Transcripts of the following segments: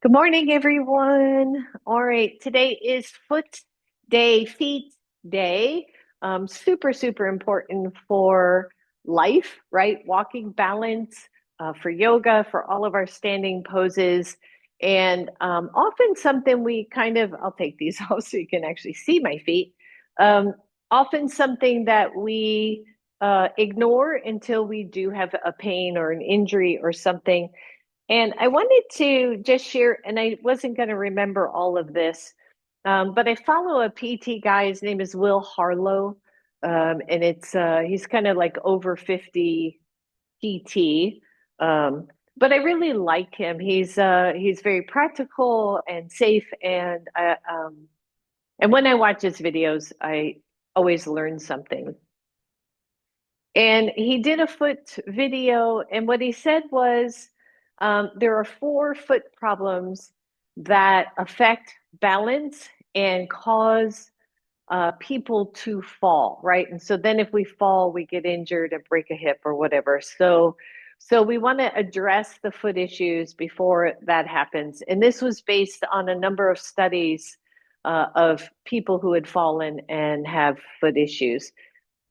Good morning, everyone. All right, today is Foot Day, Feet Day. Super, super important for life, right? Walking balance, for yoga, for all of our standing poses. And often something we I'll take these off so you can actually see my feet. Um, Often something that we ignore until we do have a pain or an injury or something. And I wanted to just share, and I wasn't going to remember all of this, but I follow a PT guy. His name is Will Harlow, and it's he's kind of like over 50 PT. Um, but I really like him. He's very practical and safe, and when I watch his videos, I always learn something. And he did a foot video, and what he said was there are four foot problems that affect balance and cause people to fall, right? And so then if we fall, we get injured and break a hip or whatever. So we want to address the foot issues before that happens. And this was based on a number of studies of people who had fallen and have foot issues.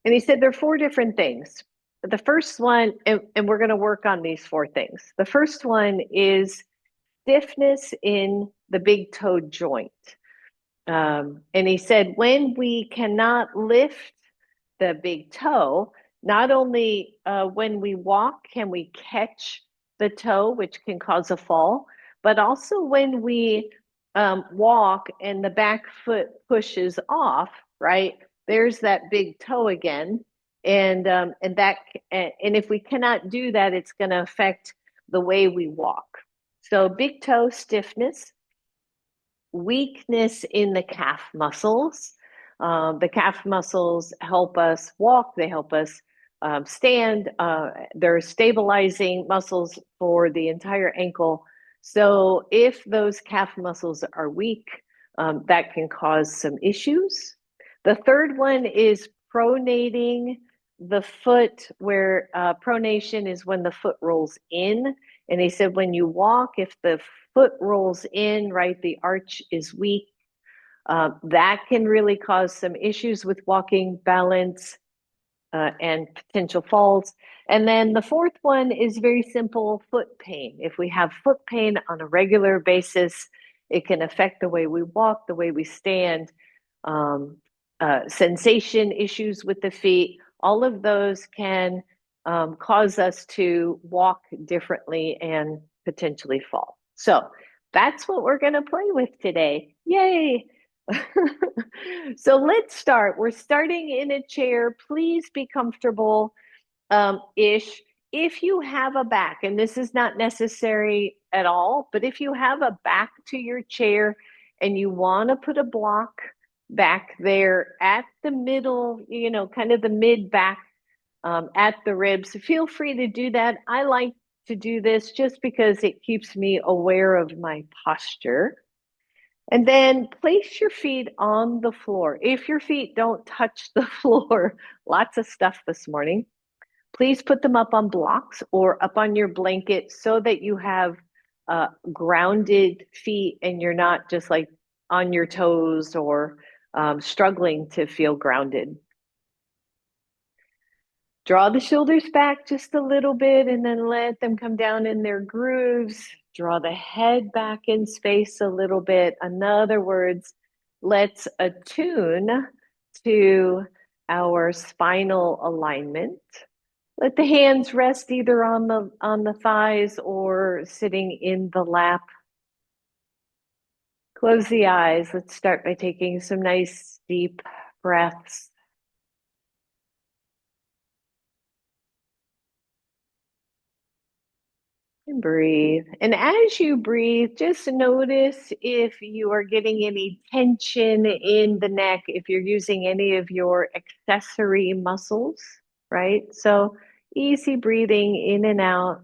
And he said there are four different things. The first one, and we're going to work on these four things. The first one is stiffness in the big toe joint. And he said when we cannot lift the big toe, not only when we walk can we catch the toe, which can cause a fall, but also when we walk and the back foot pushes off, right? There's that big toe again, and if we cannot do that, it's going to affect the way we walk. So big toe stiffness, weakness in the calf muscles. The calf muscles help us walk, they help us stand. They're stabilizing muscles for the entire ankle. So, if those calf muscles are weak, that can cause some issues. The third one is pronating the foot, where pronation is when the foot rolls in. And he said when you walk, if the foot rolls in, right, the arch is weak. That can really cause some issues with walking balance and potential falls. And then the fourth one is very simple, foot pain. If we have foot pain on a regular basis, it can affect the way we walk, the way we stand, um, sensation issues with the feet. All of those can cause us to walk differently and potentially fall. So that's what we're going to play with today. Yay! So let's start. We're starting in a chair. Please be comfortable ish. If you have a back, and this is not necessary at all, but if you have a back to your chair and you want to put a block back there at the middle, kind of the mid back at the ribs, feel free to do that. I like to do this just because it keeps me aware of my posture. And then place your feet on the floor. If your feet don't touch the floor, lots of stuff this morning, please put them up on blocks or up on your blanket so that you have grounded feet and you're not just like on your toes or struggling to feel grounded. Draw the shoulders back just a little bit and then let them come down in their grooves. Draw the head back in space a little bit. In other words, let's attune to our spinal alignment. Let the hands rest either on the thighs or sitting in the lap. Close the eyes. Let's start by taking some nice deep breaths. And breathe. And as you breathe, just notice if you are getting any tension in the neck, if you're using any of your accessory muscles, right? So easy breathing in and out.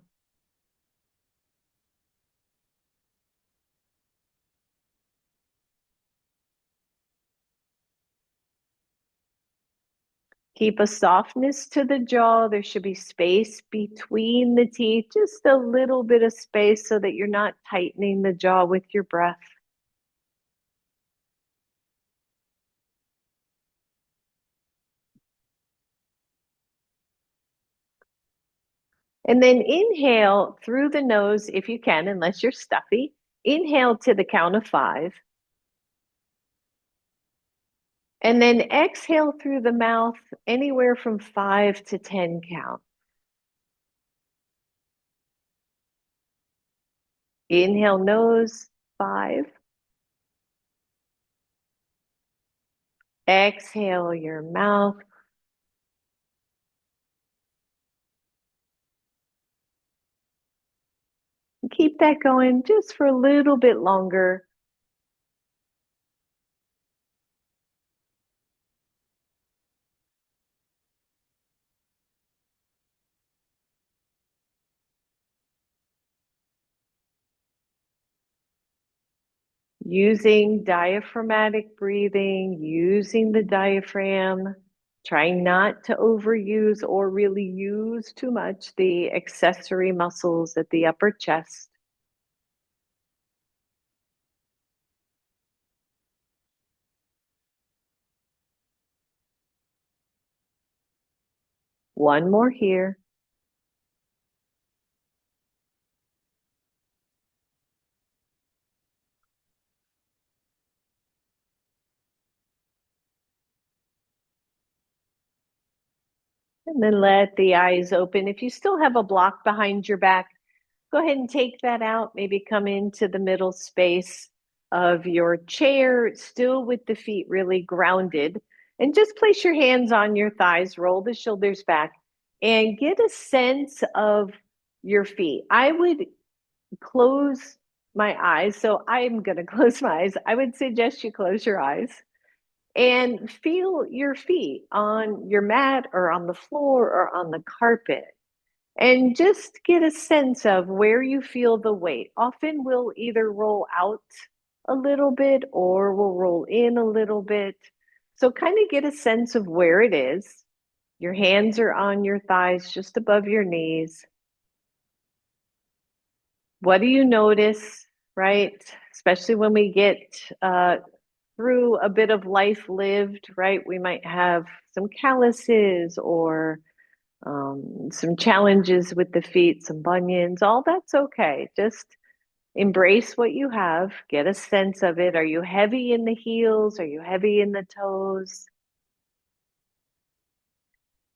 Keep a softness to the jaw. There should be space between the teeth, just a little bit of space so that you're not tightening the jaw with your breath. And then inhale through the nose if you can, unless you're stuffy. Inhale to the count of 5. And then exhale through the mouth anywhere from 5 to 10 count. Inhale nose, 5. Exhale your mouth. Keep that going just for a little bit longer. Using diaphragmatic breathing, using the diaphragm, trying not to overuse or really use too much the accessory muscles at the upper chest. One more here. And then let the eyes open. If you still have a block behind your back, go ahead and take that out. Maybe come into the middle space of your chair, still with the feet really grounded. And just place your hands on your thighs, roll the shoulders back, and get a sense of your feet. I would close my eyes. So I'm going to close my eyes. I would suggest you close your eyes and feel your feet on your mat or on the floor or on the carpet. And just get a sense of where you feel the weight. Often we'll either roll out a little bit or we'll roll in a little bit. So kind of get a sense of where it is. Your hands are on your thighs, just above your knees. What do you notice, right? Especially when we get through a bit of life lived, right? We might have some calluses or some challenges with the feet, some bunions, all that's okay. Just embrace what you have, get a sense of it. Are you heavy in the heels? Are you heavy in the toes?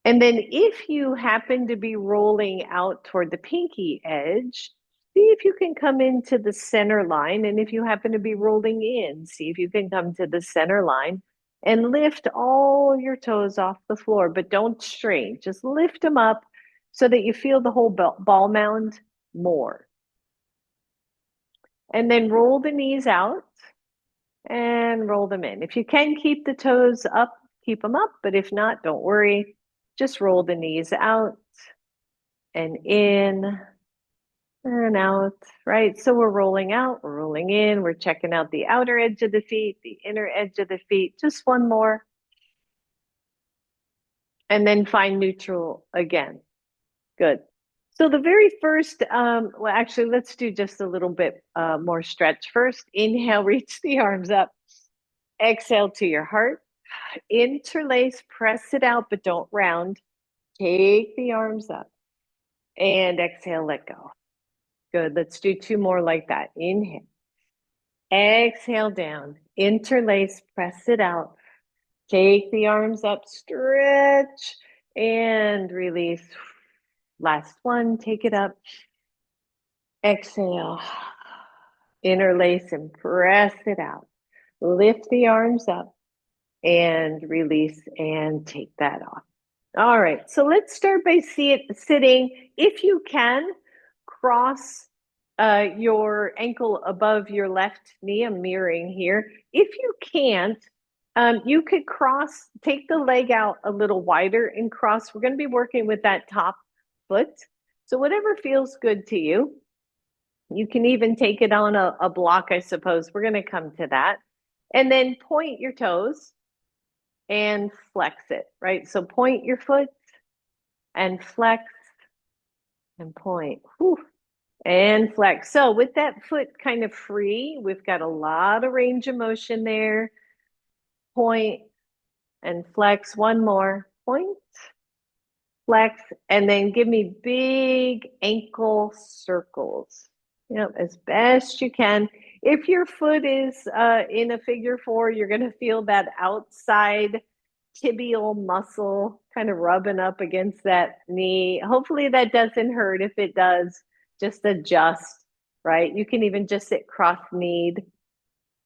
And then if you happen to be rolling out toward the pinky edge, see if you can come into the center line. And if you happen to be rolling in, see if you can come to the center line and lift all your toes off the floor, but don't strain. Just lift them up so that you feel the whole ball mound more. And then roll the knees out and roll them in. If you can keep the toes up, keep them up. But if not, don't worry. Just roll the knees out and in and out, right? So we're rolling out, we're rolling in, we're checking out the outer edge of the feet, the inner edge of the feet. Just one more. And then find neutral again. Good. So the very first, well, actually, let's do just a little bit more stretch first. Inhale, reach the arms up. Exhale to your heart. Interlace, press it out, but don't round. Take the arms up and exhale, let go. Good. Let's do 2 more like that. Inhale. Exhale down. Interlace, press it out. Take the arms up, stretch, and release. Last one, take it up. Exhale. Interlace and press it out. Lift the arms up and release and take that off. All right, so let's start by sitting. If you can, cross your ankle above your left knee. I'm mirroring here. If you can't, you could cross, take the leg out a little wider and cross. We're going to be working with that top foot. So whatever feels good to you. You can even take it on a block, I suppose. We're going to come to that. And then point your toes and flex it, right? So point your foot and flex and point. Whew. And flex. So with that foot kind of free, we've got a lot of range of motion there. Point and flex. One more. Point, flex, and then give me big ankle circles. As best you can. If your foot is in a figure four, you're going to feel that outside tibial muscle kind of rubbing up against that knee. Hopefully that doesn't hurt. If it does, just adjust, right? You can even just sit cross-kneed.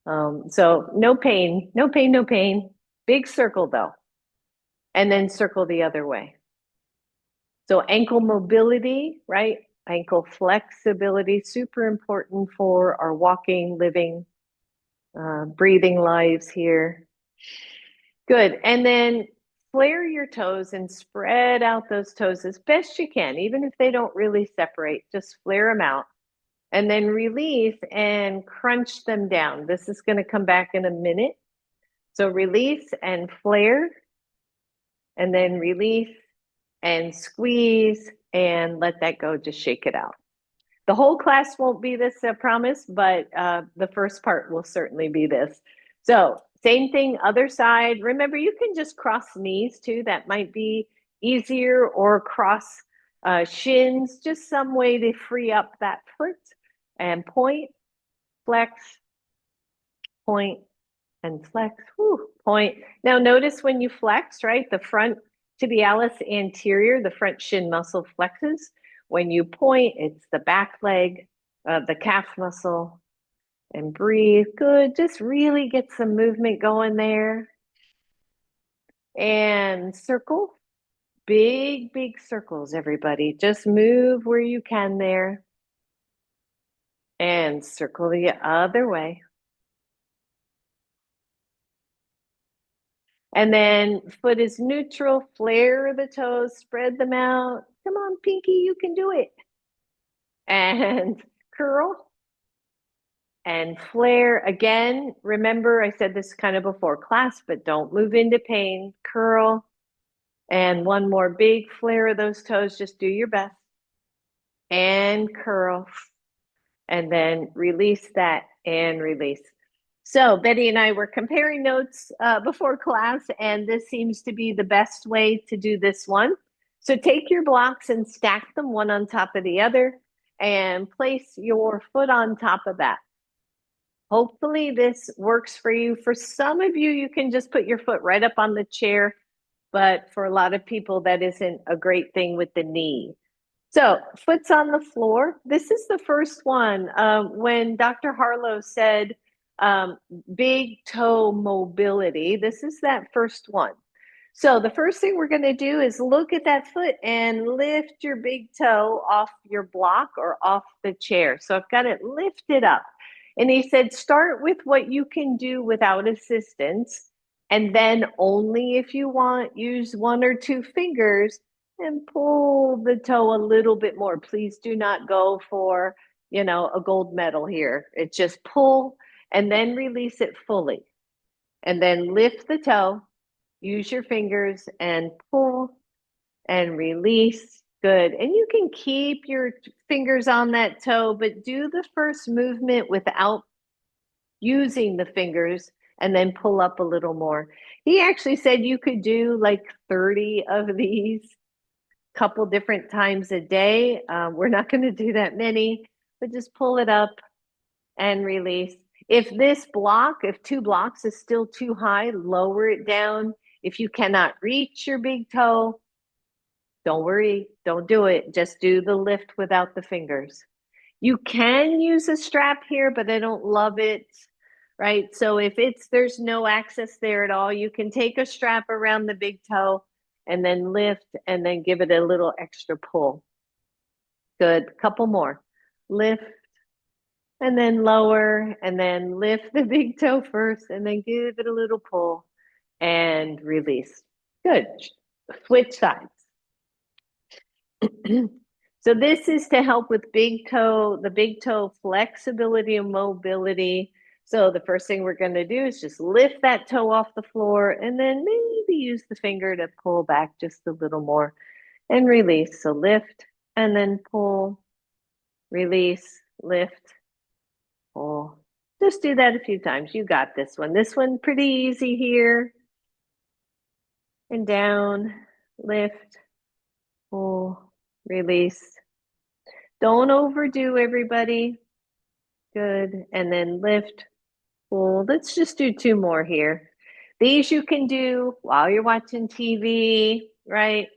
So no pain, no pain, no pain. Big circle though. And then circle the other way. So ankle mobility, right? Ankle flexibility, super important for our walking, living, breathing lives here. Good. And then flare your toes and spread out those toes as best you can, even if they don't really separate, just flare them out. And then release and crunch them down. This is going to come back in a minute. So release and flare, and then release and squeeze and let that go. Just shake it out. The whole class won't be this, I promise, but the first part will certainly be this. So same thing, other side. Remember, you can just cross knees too. That might be easier, or cross shins, just some way to free up that foot. And point, flex, point, and flex, whew, point. Now notice when you flex, right, the front tibialis anterior, the front shin muscle flexes. When you point, it's the back leg, the calf muscle, and breathe. Good, just really get some movement going there. And circle, big, big circles, everybody. Just move where you can there. And circle the other way. And then foot is neutral, flare the toes, spread them out. Come on, Pinky, you can do it. And curl and flare. Again, remember I said this kind of before class, but don't move into pain. Curl. And one more big flare of those toes. Just do your best. And curl. And then release that and release. So Betty and I were comparing notes before class, and this seems to be the best way to do this one. So take your blocks and stack them one on top of the other and place your foot on top of that. Hopefully this works for you. For some of you, you can just put your foot right up on the chair, but for a lot of people, that isn't a great thing with the knee. So foot's on the floor. This is the first one. When Dr. Harlow said big toe mobility, this is that first one. So the first thing we're going to do is look at that foot and lift your big toe off your block or off the chair. So I've got it lifted up. And he said, start with what you can do without assistance. And then only if you want, use one or two fingers and pull the toe a little bit more. Please do not go for, a gold medal here. It's just pull and then release it fully. And then lift the toe, use your fingers and pull and release. Good. And you can keep your fingers on that toe, but do the first movement without using the fingers and then pull up a little more. He actually said you could do like 30 of these couple different times a day. We're not going to do that many, but just pull it up and release. If two blocks is still too high, lower it down. If you cannot reach your big toe, don't worry, don't do it. Just do the lift without the fingers. You can use a strap here, but I don't love it, right? So if there's no access there at all, you can take a strap around the big toe and then lift and then give it a little extra pull. Good, couple more. Lift and then lower and then lift the big toe first and then give it a little pull and release. Good, switch sides. So this is to help with the big toe flexibility and mobility. So the first thing we're going to do is just lift that toe off the floor and then maybe use the finger to pull back just a little more and release. So lift and then pull, release, lift, pull. Just do that a few times. You got this one. This one pretty easy here. And down, lift, pull, release. Don't overdo, everybody. Good. And then lift, pull. Let's just do two more here. These you can do while you're watching TV, right?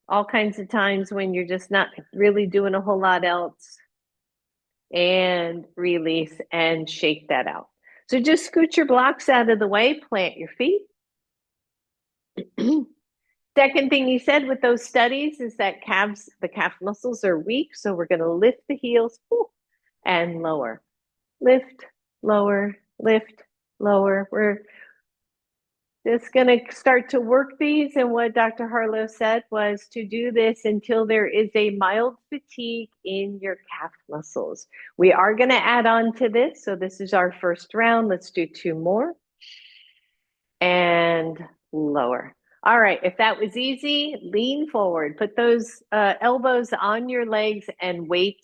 All kinds of times when you're just not really doing a whole lot else. And release and shake that out. So just scoot your blocks out of the way, plant your feet. Second thing he said with those studies is that the calf muscles are weak. So we're going to lift the heels and lower. Lift, lower, lift, lower. We're just going to start to work these. And what Dr. Harlow said was to do this until there is a mild fatigue in your calf muscles. We are going to add on to this. So this is our first round. Let's do two more. And lower. All right, if that was easy, lean forward. Put those elbows on your legs and weight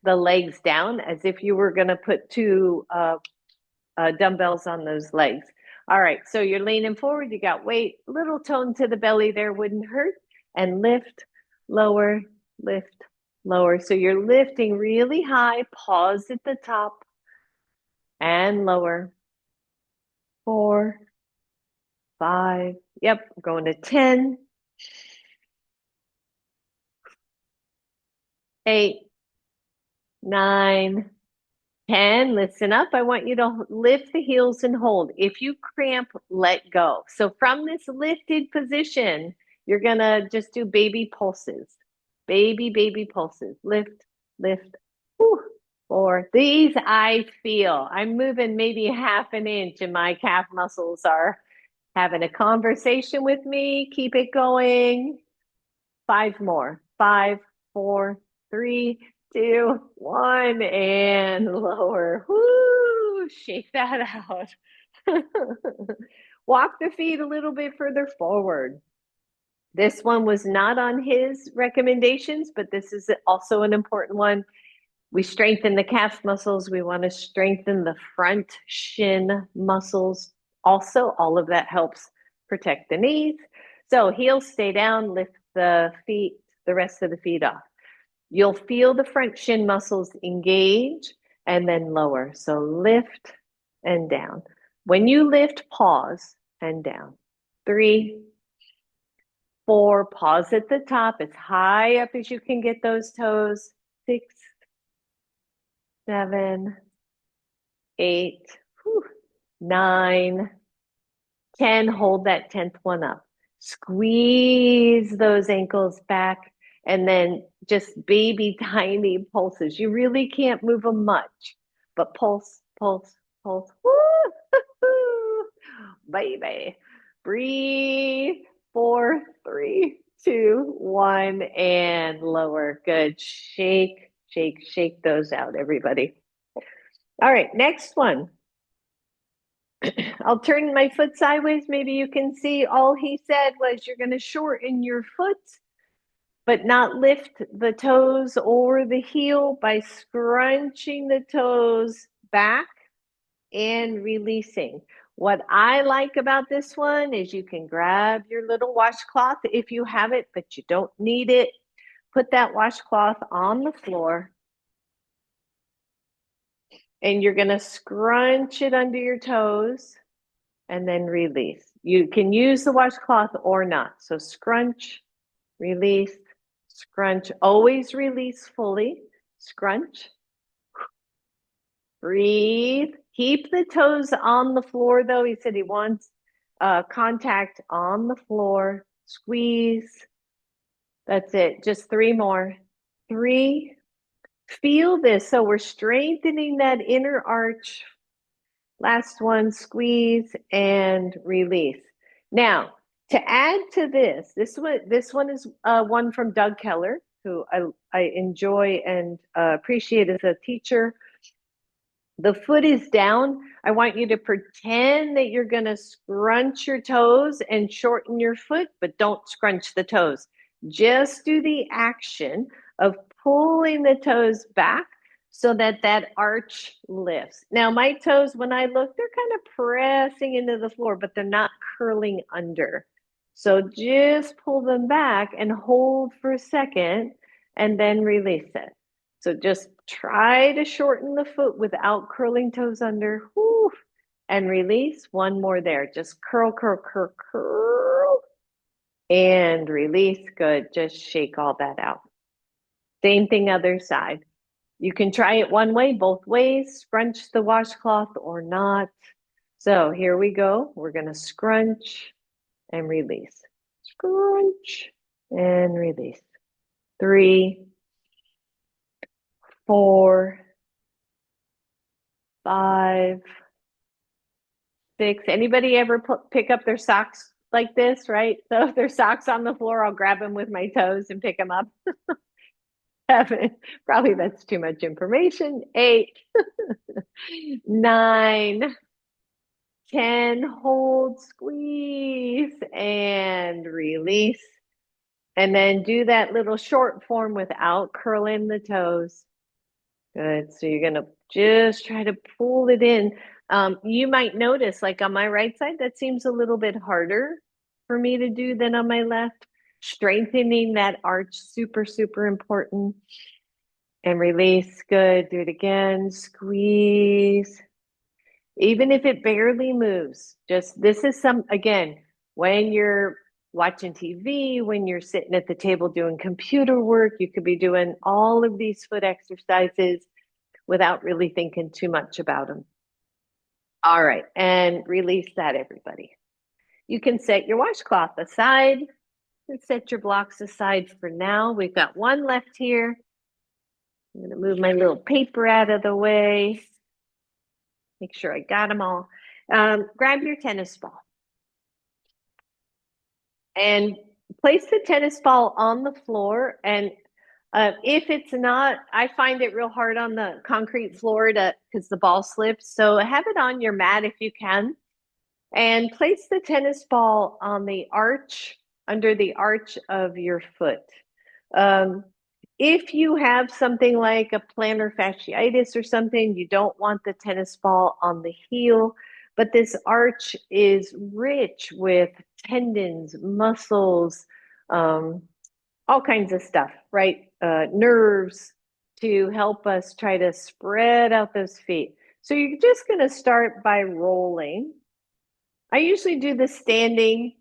the legs down as if you were going to put two dumbbells on those legs. All right, so you're leaning forward, you got weight, little tone to the belly there wouldn't hurt, and lift, lower, lift, lower. So you're lifting really high, pause at the top, and lower. 4, 5, yep, going to 10, 8, 9, 10. Listen up. I want you to lift the heels and hold. If you cramp, let go. So from this lifted position, you're going to just do baby pulses. Baby pulses. Lift, lift. Whew. 4. These I feel. I'm moving maybe half an inch and my calf muscles are having a conversation with me. Keep it going. 5 more. 5, 4, 3, 2, 1, and lower. Woo! Shake that out. Walk the feet a little bit further forward. This one was not on his recommendations, but this is also an important one. We strengthen the calf muscles. We want to strengthen the front shin muscles. Also, all of that helps protect the knees. So heels stay down, lift the feet, the rest of the feet off. You'll feel the front shin muscles engage and then lower. So lift and down. When you lift, pause and down. 3, 4, pause at the top as high up as you can get those toes. 6, 7, 8, 9, 10. Hold that 10th one up. Squeeze those ankles back and then just baby tiny pulses. You really can't move them much, but pulse, pulse, pulse. Woo! Baby. Breathe. 4, 3, 2, 1, and lower. Good. Shake, shake, shake those out, everybody. All right, next one. I'll turn my foot sideways. Maybe you can see all he said was you're going to shorten your foot, but not lift the toes or the heel by scrunching the toes back and releasing. What I like about this one is you can grab your little washcloth if you have it, but you don't need it. Put that washcloth on the floor and you're going to scrunch it under your toes and then release. You can use the washcloth or not. So scrunch, release, scrunch. Always release fully. Scrunch. Breathe. Keep the toes on the floor, though. He said he wants contact on the floor. Squeeze. That's it. Just 3 more. 3. Feel this. So we're strengthening that inner arch. Last one, squeeze and release. Now, to add to this one is one from Doug Keller, who I enjoy and appreciate as a teacher. The foot is down. I want you to pretend that you're going to scrunch your toes and shorten your foot, but don't scrunch the toes. Just do the action of pulling the toes back so that that arch lifts. Now, my toes, when I look, they're kind of pressing into the floor, but they're not curling under. So just pull them back and hold for a second and then release it. So just try to shorten the foot without curling toes under. Whew, and release. One more there. Just curl, curl, curl, curl. And release. Good. Just shake all that out. Same thing, other side. You can try it one way, both ways. Scrunch the washcloth or not. So here we go. We're going to scrunch and release. Scrunch and release. 3, 4, 5, 6. Anybody ever pick up their socks like this, right? So if there's socks on the floor, I'll grab them with my toes and pick them up. 7. Probably that's too much information. 8, 9, 10. Hold, squeeze, and release. And then do that little short form without curling the toes. Good. So you're going to just try to pull it in. You might notice, like on my right side, that seems a little bit harder for me to do than on my left. Strengthening that arch, super, super important. And release. Good. Do it again. Squeeze. Even if it barely moves, just this is again, when you're watching TV, when you're sitting at the table doing computer work, you could be doing all of these foot exercises without really thinking too much about them. All right, and release that, everybody. You can set your washcloth aside and set your blocks aside for now. We've got one left here. I'm going to move my little paper out of the way. Make sure I got them all. Grab your tennis ball and place the tennis ball on the floor. And if it's not, I find it real hard on the concrete floor because the ball slips. So have it on your mat if you can. And place the tennis ball on the arch, under the arch of your foot. If you have something like a plantar fasciitis or something, you don't want the tennis ball on the heel, but this arch is rich with tendons, muscles, all kinds of stuff, right? Nerves to help us try to spread out those feet. So you're just going to start by rolling. I usually do the standing,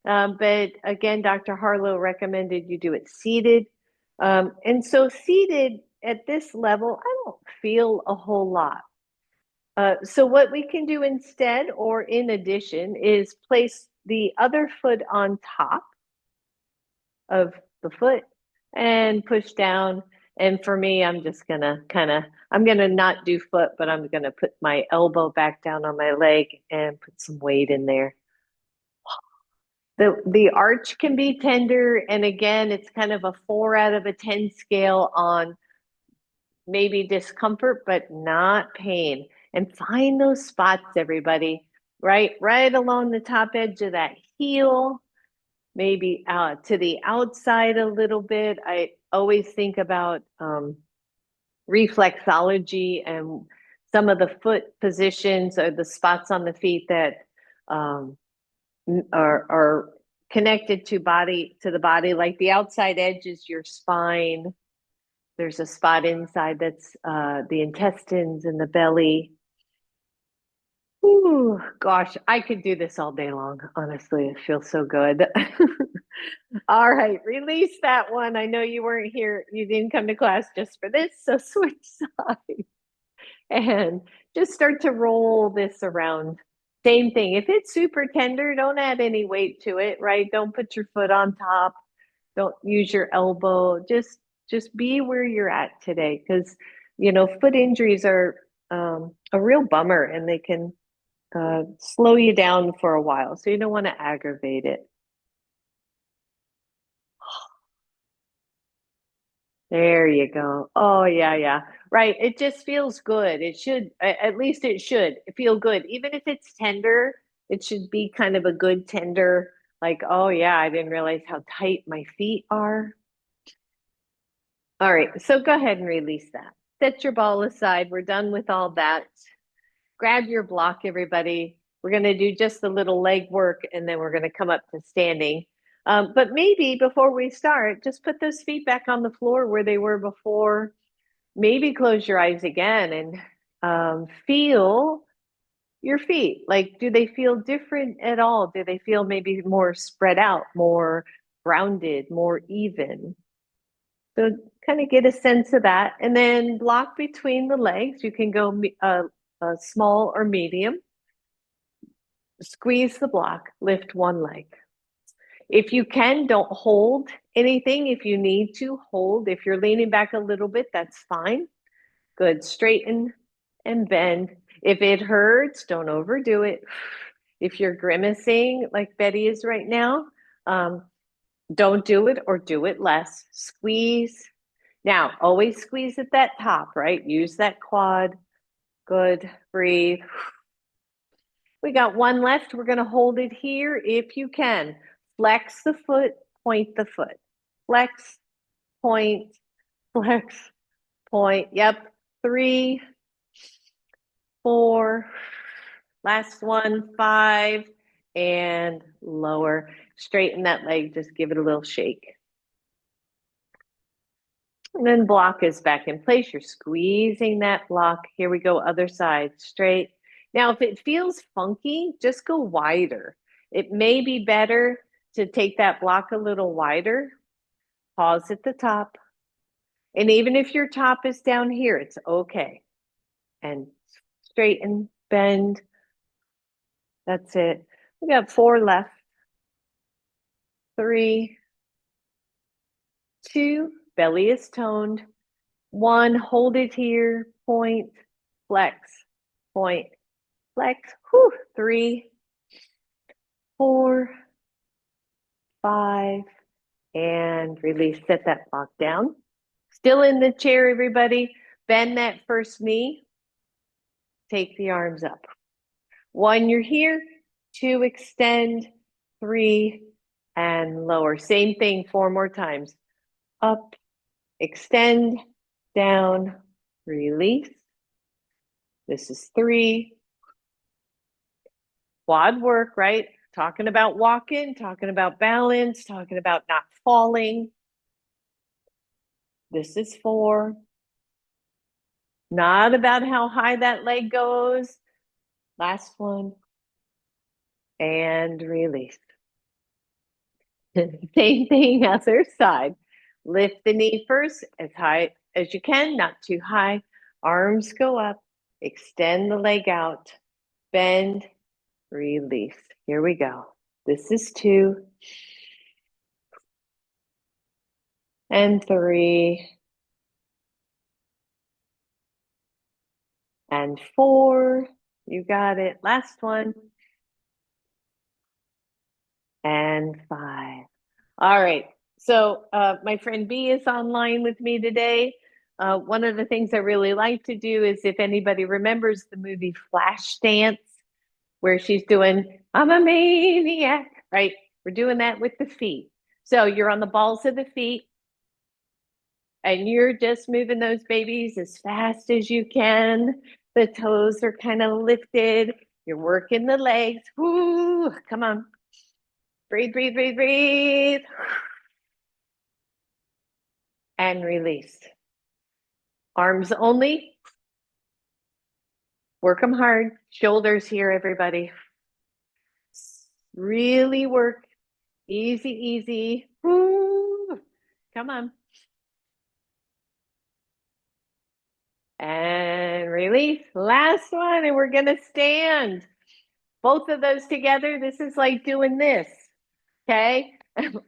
but again, Dr. Harlow recommended you do it seated. And so seated at this level, I don't feel a whole lot. So what we can do instead, or in addition, is place the other foot on top of the foot and push down. And for me, I'm just gonna I'm gonna not do foot, but I'm gonna put my elbow back down on my leg and put some weight in there. The arch can be tender, and again, it's kind of a 4 out of a 10 scale on maybe discomfort, but not pain. And find those spots, everybody, right along the top edge of that heel, maybe to the outside a little bit. I always think about reflexology and some of the foot positions or the spots on the feet that are connected to the body. Like the outside edge is your spine. There's a spot inside that's the intestines and the belly. Ooh, gosh, I could do this all day long. Honestly, it feels so good. All right, release that one. I know you weren't here. You didn't come to class just for this. So switch sides and just start to roll this around. Same thing. If it's super tender, don't add any weight to it, right? Don't put your foot on top. Don't use your elbow. Just be where you're at today, because foot injuries are a real bummer, and they can slow you down for a while. So you don't want to aggravate it. There you go. Oh, yeah, yeah. Right. It just feels good. It should, at least it should feel good. Even if it's tender, it should be kind of a good tender, like, oh yeah, I didn't realize how tight my feet are. All right. So go ahead and release that. Set your ball aside. We're done with all that. Grab your block, everybody. We're going to do just a little leg work and then we're going to come up to standing. But maybe before we start, just put those feet back on the floor where they were before. Maybe close your eyes again and feel your feet. Like, do they feel different at all? Do they feel maybe more spread out, more rounded, more even? So kind of get a sense of that. And then block between the legs. You can go small or medium. Squeeze the block, lift one leg. If you can, don't hold anything. If you need to, hold. If you're leaning back a little bit, that's fine. Good. Straighten and bend. If it hurts, don't overdo it. If you're grimacing like Betty is right now, don't do it or do it less. Squeeze. Now, always squeeze at that top, right? Use that quad. Good. Breathe. We got one left. We're going to hold it here if you can. Flex the foot, point the foot. Flex, point, flex, point. Yep. 3, 4, last one, 5, and lower. Straighten that leg, just give it a little shake. And then block is back in place. You're squeezing that block. Here we go, other side, straight. Now, if it feels funky, just go wider. It may be better to take that block a little wider. Pause at the top. And even if your top is down here, it's okay. And straighten, bend. That's it. We got 4 left. 3, 2, belly is toned. 1, hold it here, point, flex, point, flex. Whew. 3, 4, 5, and release. Set that block down. Still in the chair, everybody. Bend that first knee. Take the arms up. 1, you're here. 2, extend. 3, and lower. Same thing 4 more times. Up, extend, down, release. This is 3. Quad work, right? Talking about walking, talking about balance, talking about not falling. This is 4. Not about how high that leg goes. Last one. And release. Same thing, other side. Lift the knee first as high as you can, not too high. Arms go up. Extend the leg out. Bend, release. Here we go. This is 2. And 3. And 4. You got it. Last one. And 5. All right. So my friend B is online with me today. One of the things I really like to do is, if anybody remembers the movie Flashdance, where she's doing, I'm a maniac, right? We're doing that with the feet. So you're on the balls of the feet and you're just moving those babies as fast as you can. The toes are kind of lifted. You're working the legs. Woo, come on. Breathe, breathe, breathe, breathe. And release. Arms only. Work them hard. Shoulders here, everybody. Really work. Easy, easy. Woo. Come on. And release. Last one. And we're going to stand. Both of those together. This is like doing this. Okay.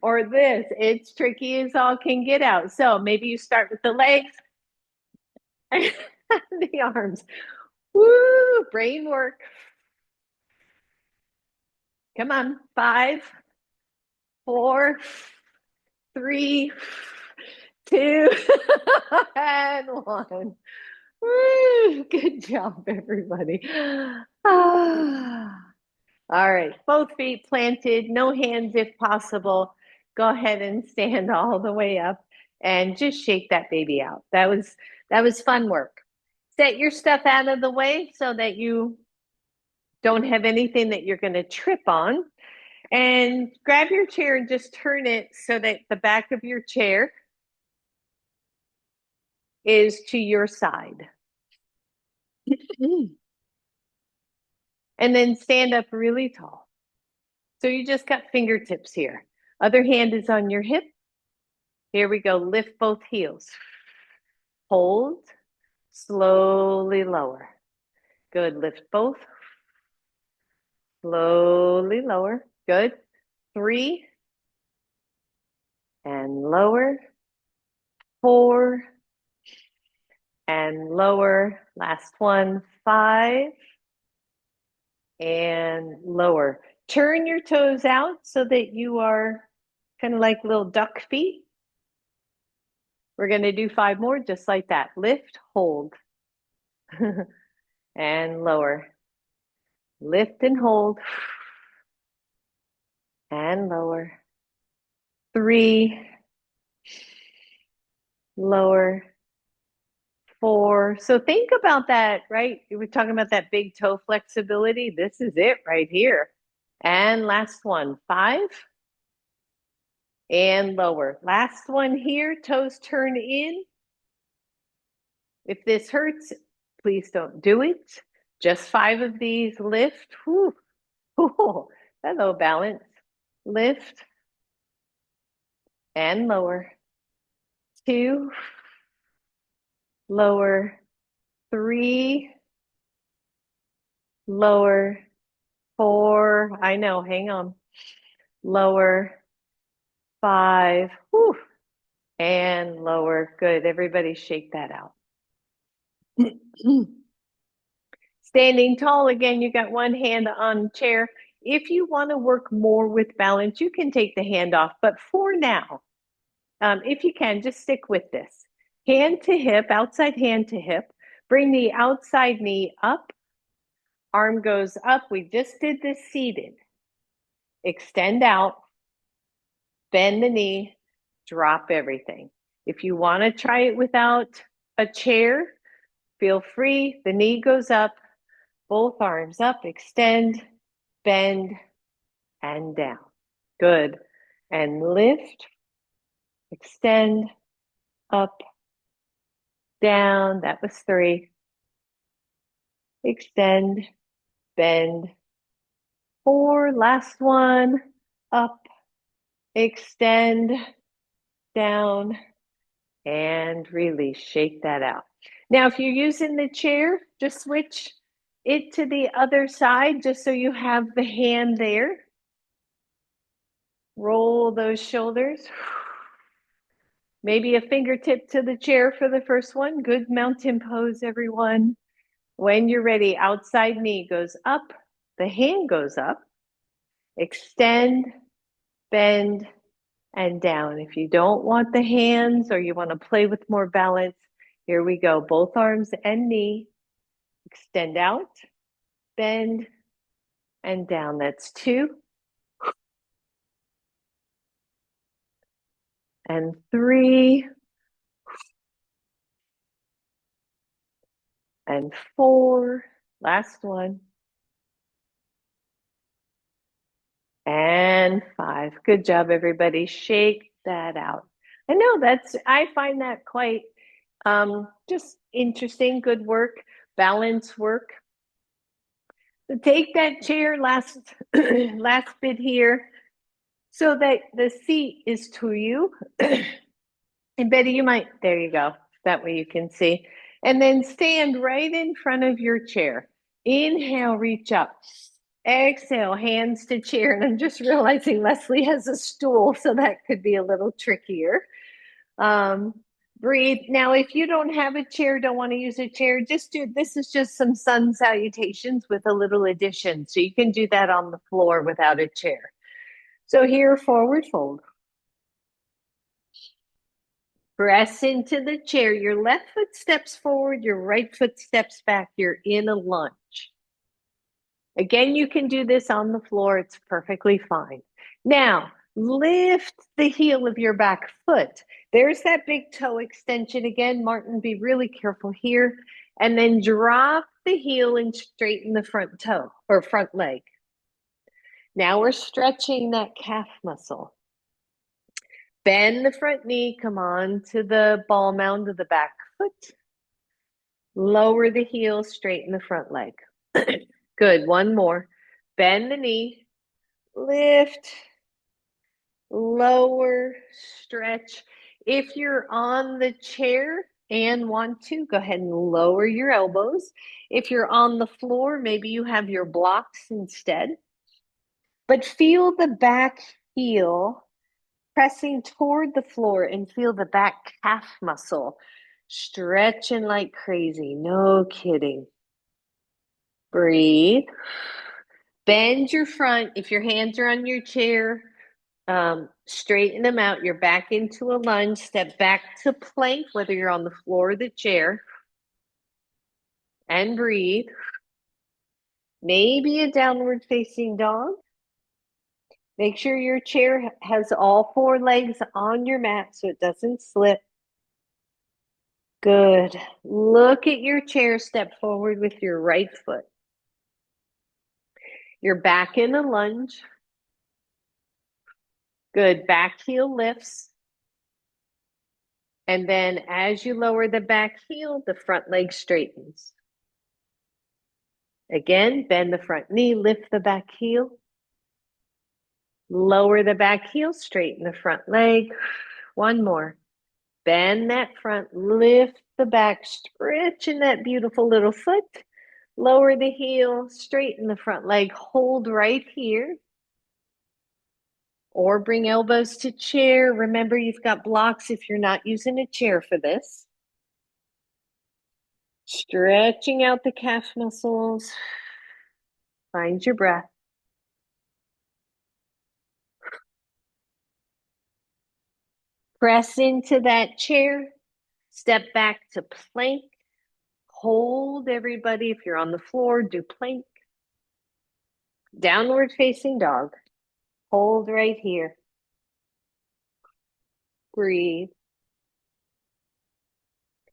Or this. It's tricky as all can get out. So maybe you start with the legs and the arms. Woo. Brain work. Come on. 5, 4, 3, 2, and 1. Woo, good job, everybody. Ah. All right, both feet planted, no hands if possible. Go ahead and stand all the way up and just shake that baby out. That was fun work. Set your stuff out of the way so that you don't have anything that you're going to trip on. And grab your chair and just turn it so that the back of your chair is to your side. And then stand up really tall. So you just got fingertips here. Other hand is on your hip. Here we go. Lift both heels. Hold. Slowly lower. Good. Lift both. Slowly lower. Good. 3. And lower. 4. And lower. Last one. 5. And lower. Turn your toes out so that you are kind of like little duck feet. We're going to do 5 more just like that. Lift, hold, and lower. Lift and hold, and lower. 3, lower. 4. So think about that, right? We were talking about that big toe flexibility. This is it right here. And last one, 5. And lower. Last one here, toes turn in. If this hurts, please don't do it. Just 5 of these. Lift. Whew. Hello, balance. Lift and lower. 2, lower. 3, lower. 4, I know, hang on. Lower. 5, whew, and lower. Good. Everybody shake that out. Standing tall again, you got one hand on chair. If you want to work more with balance, you can take the hand off. But for now, if you can, just stick with this. Hand to hip, outside hand to hip. Bring the outside knee up. Arm goes up. We just did this seated. Extend out. Bend the knee. Drop everything. If you want to try it without a chair, feel free. The knee goes up. Both arms up. Extend. Bend. And down. Good. And lift. Extend. Up. Down. That was 3. Extend, bend. 4, last one. Up, extend, down, and release. Shake that out. Now, if you're using the chair, just switch it to the other side just so you have the hand there. Roll those shoulders. Maybe a fingertip to the chair for the first one. Good mountain pose, everyone. When you're ready, outside knee goes up, the hand goes up, extend, bend, and down. If you don't want the hands or you want to play with more balance, here we go. Both arms and knee, extend out, bend, and down. That's 2. And 3. And 4. Last one. And 5. Good job, everybody. Shake that out. I know I find that quite just interesting. Good work, balance work. So take that chair, last bit here, so that the seat is to you. And Betty, there you go. That way you can see. And then stand right in front of your chair. Inhale, reach up. Exhale, hands to chair. And I'm just realizing Leslie has a stool, so that could be a little trickier. Breathe. Now, if you don't have a chair, don't want to use a chair, this is just some sun salutations with a little addition. So you can do that on the floor without a chair. So here, forward fold. Press into the chair. Your left foot steps forward, your right foot steps back. You're in a lunge. Again, you can do this on the floor. It's perfectly fine. Now, lift the heel of your back foot. There's that big toe extension again. Martin, be really careful here. And then drop the heel and straighten the front toe or front leg. Now we're stretching that calf muscle. Bend the front knee, come on to the ball mound of the back foot. Lower the heel, straighten the front leg. Good, one more. Bend the knee, lift, lower, stretch. If you're on the chair and want to, go ahead and lower your elbows. If you're on the floor, maybe you have your blocks instead. But feel the back heel pressing toward the floor and feel the back calf muscle stretching like crazy. No kidding. Breathe. Bend your front. If your hands are on your chair, straighten them out. You're back into a lunge. Step back to plank, whether you're on the floor or the chair. And breathe. Maybe a downward facing dog. Make sure your chair has all four legs on your mat so it doesn't slip. Good. Look at your chair. Step forward with your right foot. You're back in a lunge. Good. Back heel lifts. And then as you lower the back heel, the front leg straightens. Again, bend the front knee, lift the back heel. Lower the back heel, straighten the front leg. One more. Bend that front, lift the back, stretching that beautiful little foot. Lower the heel, straighten the front leg, hold right here. Or bring elbows to chair. Remember, you've got blocks if you're not using a chair for this. Stretching out the calf muscles. Find your breath. Press into that chair. Step back to plank. Hold, everybody. If you're on the floor, do plank. Downward facing dog. Hold right here. Breathe.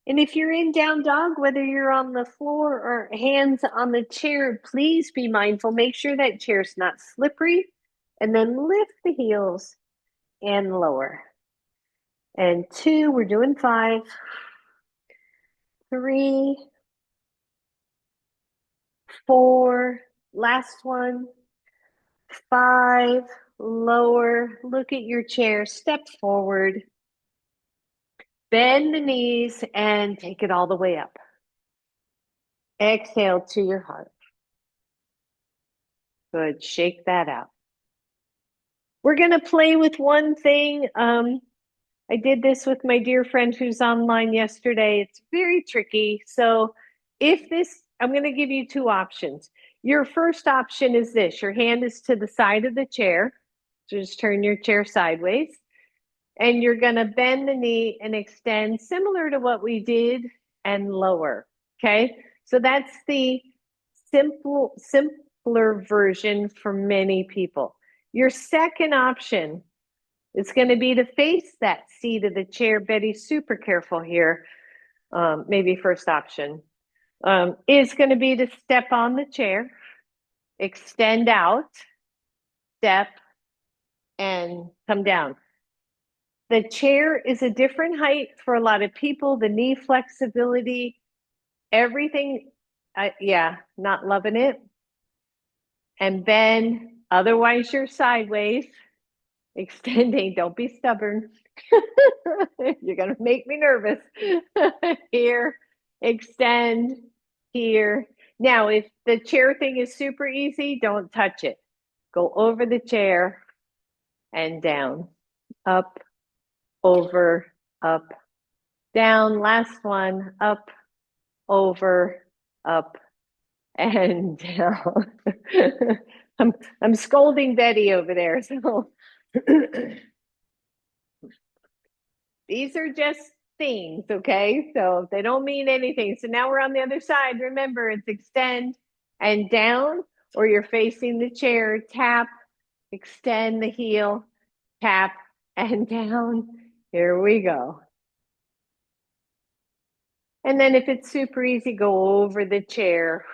And if you're in down dog, whether you're on the floor or hands on the chair, please be mindful. Make sure that chair's not slippery. And then lift the heels and lower. And 2, we're doing 5. 3, 4, last one. 5, lower. Look at your chair. Step forward. Bend the knees and take it all the way up. Exhale to your heart. Good. Shake that out. We're going to play with one thing. I did this with my dear friend who's online yesterday. It's very tricky. So I'm going to give you 2 options. Your first option is this. Your hand is to the side of the chair. So just turn your chair sideways. And you're going to bend the knee and extend similar to what we did and lower. Okay. So that's the simpler version for many people. Your second option is going to be to face that seat of the chair. Betty, super careful here. Maybe first option is going to be to step on the chair, extend out, step, and come down. The chair is a different height for a lot of people. The knee flexibility, everything, not loving it. And then otherwise you're sideways, extending. Don't be stubborn. You're going to make me nervous. Here, extend, here. Now, if the chair thing is super easy, don't touch it. Go over the chair and down, up, over, up, down. Last one, up, over, up, and down. I'm scolding Betty over there. So these are just things, okay? So they don't mean anything. So now we're on the other side. Remember, it's extend and down, or you're facing the chair, tap, extend the heel, tap, and down. Here we go. And then if it's super easy, go over the chair.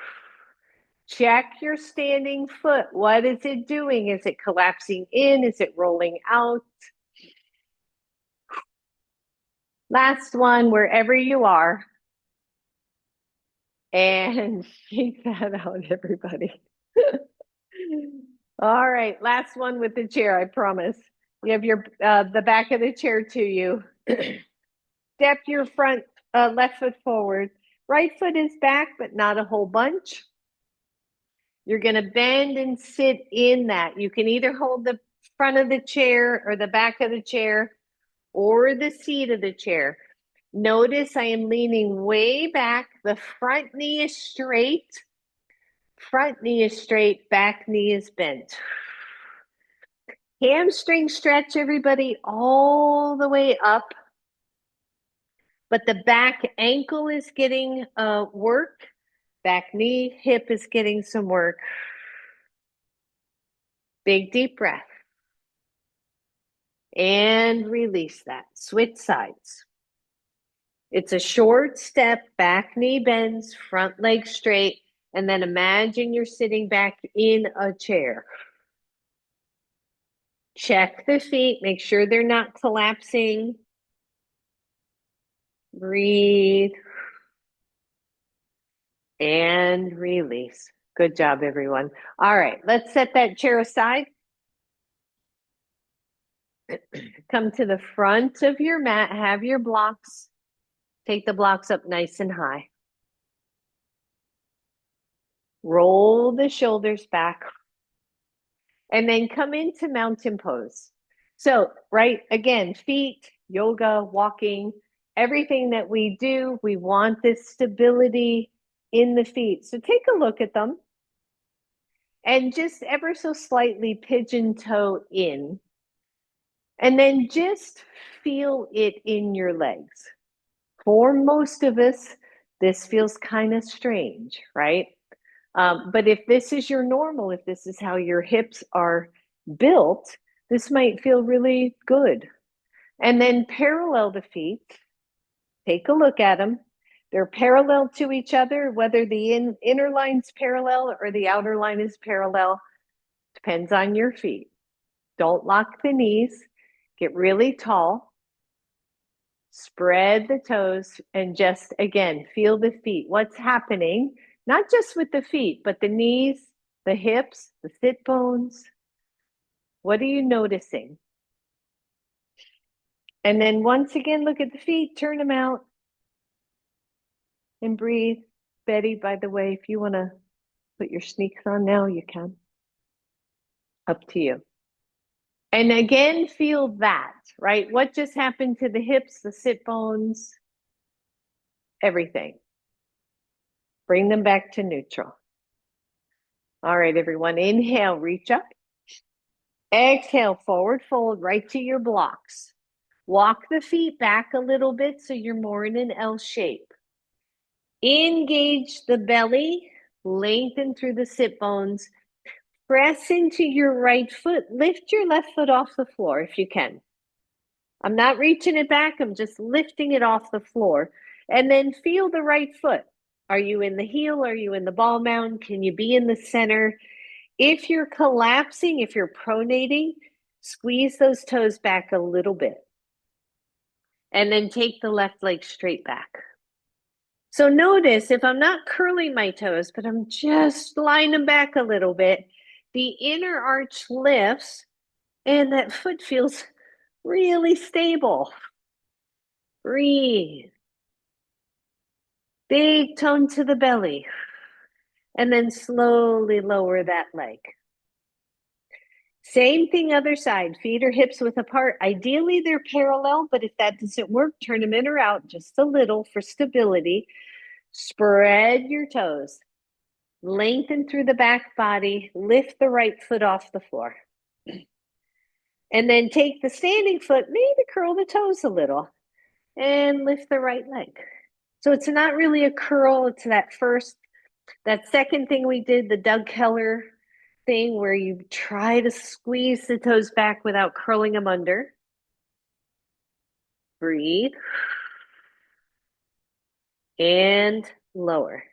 Check your standing foot. What is it doing? Is it collapsing in? Is it rolling out? Last one, wherever you are. And shake that out, everybody. All right, last one with the chair, I promise. You have your the back of the chair to you. Step your front left foot forward. Right foot is back, but not a whole bunch. You're going to bend and sit in that. You can either hold the front of the chair or the back of the chair or the seat of the chair. Notice I am leaning way back. The front knee is straight. Front knee is straight. Back knee is bent. Hamstring stretch, everybody, all the way up. But the back ankle is getting work. Back knee, hip is getting some work. Big deep breath. And release that. Switch sides. It's a short step, back knee bends, front leg straight, and then imagine you're sitting back in a chair. Check the feet, make sure they're not collapsing. Breathe. And release. Good job, everyone. All right, let's set that chair aside. Come to the front of your mat, have your blocks. Take the blocks up nice and high. Roll the shoulders back. And then come into mountain pose. So, right, again, feet, yoga, walking, everything that we do, we want this stability in the feet. So take a look at them and just ever so slightly pigeon toe in. And then just feel it in your legs. For most of us, this feels kind of strange, right? But if this is your normal, if this is how your hips are built, this might feel really good. And then parallel the feet. Take a look at them. They're parallel to each other, whether the inner line's parallel or the outer line is parallel, depends on your feet. Don't lock the knees. Get really tall. Spread the toes and just, again, feel the feet. What's happening, not just with the feet, but the knees, the hips, the sit bones. What are you noticing? And then once again, look at the feet, turn them out and breathe. Betty, by the way, if you want to put your sneaks on now, you can. Up to you. And again, feel that, right? What just happened to the hips, the sit bones, everything. Bring them back to neutral. All right, everyone, inhale, reach up. Exhale, forward fold right to your blocks. Walk the feet back a little bit so you're more in an L shape. Engage the belly, lengthen through the sit bones. Press into your right foot. Lift your left foot off the floor if you can. I'm not reaching it back. I'm just lifting it off the floor. And then feel the right foot. Are you in the heel? Are you in the ball mound? Can you be in the center? If you're collapsing, if you're pronating, squeeze those toes back a little bit. And then take the left leg straight back. So notice if I'm not curling my toes, but I'm just lining them back a little bit, the inner arch lifts and that foot feels really stable. Breathe. Big tone to the belly. And then slowly lower that leg. Same thing other side. Feet or hips width apart. Ideally, they're parallel, but if that doesn't work, turn them in or out just a little for stability. Spread your toes. Lengthen through the back body. Lift the right foot off the floor. And then take the standing foot, maybe curl the toes a little. and lift the right leg. So it's not really a curl, it's that second thing we did, the Doug Keller thing where you try to squeeze the toes back without curling them under. Breathe. And lower.